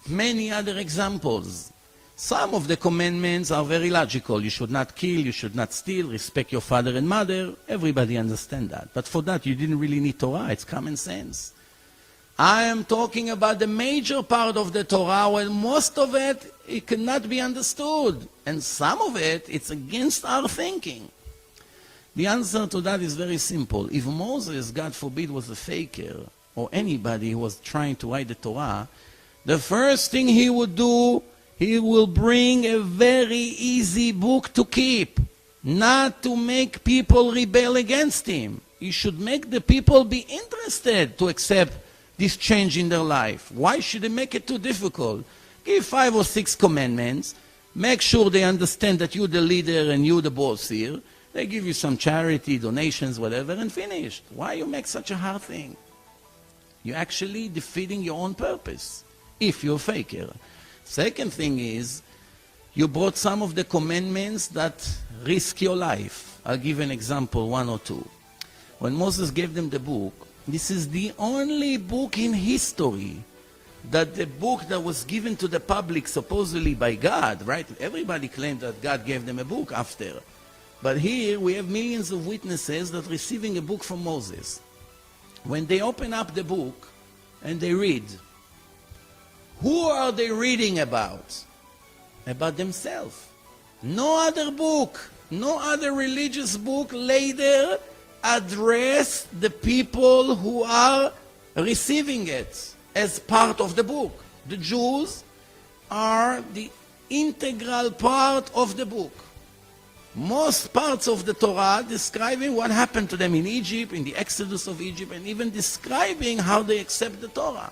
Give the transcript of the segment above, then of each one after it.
Many other examples. Some of the commandments are very logical. You should not kill, you should not steal, respect your father and mother. Everybody understands that. But for that, you didn't really need Torah. It's common sense. I am talking about the major part of the Torah, where most of it cannot be understood. And some of it, it's against our thinking. The answer to that is very simple. If Moses, God forbid, was a faker, or anybody who was trying to write the Torah, the first thing he would do, he will bring a very easy book to keep, not to make people rebel against him. He should make the people be interested to accept this change in their life. Why should he make it too difficult? Give 5 or 6 commandments, make sure they understand that you're the leader and you're the boss here. They give you some charity, donations, whatever, and finished. Why you make such a hard thing? You're actually defeating your own purpose, if you're a faker. Second thing is, you brought some of the commandments that risk your life. I'll give an example, 1 or 2. When Moses gave them the book, this is the only book in history that the book that was given to the public supposedly by God, right? Everybody claimed that God gave them a book after. But here we have millions of witnesses that receiving a book from Moses. When they open up the book and they read, who are they reading about? About themselves. No other book, no other religious book later address the people who are receiving it as part of the book. The Jews are the integral part of the book. Most parts of the Torah describing what happened to them in Egypt, in the exodus of Egypt, and even describing how they accept the Torah.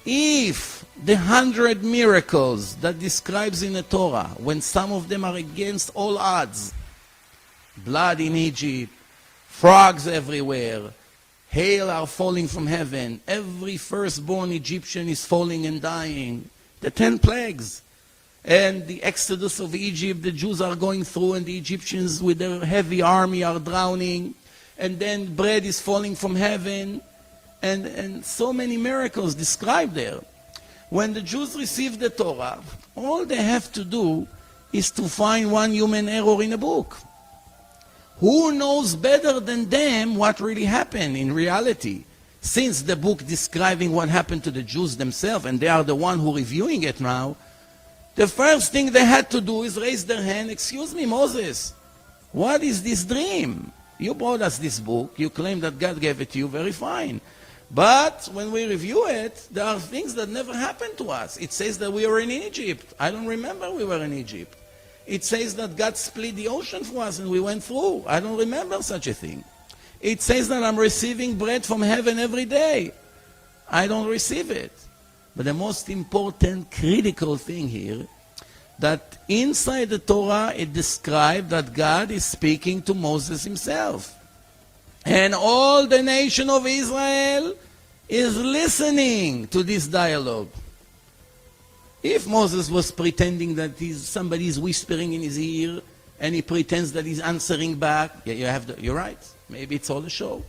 If the 100 miracles that describes in the Torah, when some of them are against all odds, blood in Egypt, frogs everywhere, hail are falling from heaven, every firstborn Egyptian is falling and dying, the 10 plagues, and the exodus of Egypt, the Jews are going through, and the Egyptians with their heavy army are drowning, and then bread is falling from heaven, and so many miracles described there. When the Jews receive the Torah, all they have to do is to find one human error in a book. Who knows better than them what really happened in reality? Since the book describing what happened to the Jews themselves, and they are the one who reviewing it now, the first thing they had to do is raise their hand, excuse me, Moses, what is this dream? You brought us this book, you claim that God gave it to you, very fine. But when we review it, there are things that never happened to us. It says that we were in Egypt. I don't remember we were in Egypt. It says that God split the ocean for us and we went through. I don't remember such a thing. It says that I'm receiving bread from heaven every day. I don't receive it. But the most important, critical thing here, that inside the Torah it describes that God is speaking to Moses himself. And all the nation of Israel is listening to this dialogue. If Moses was pretending that somebody is whispering in his ear and he pretends that he's answering back, you're right. Maybe it's all a show.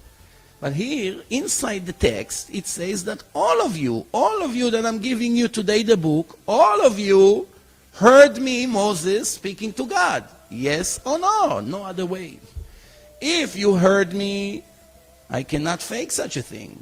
But here, inside the text, it says that all of you that I'm giving you today the book, all of you heard me, Moses, speaking to God. Yes or no? No other way. If you heard me, I cannot fake such a thing.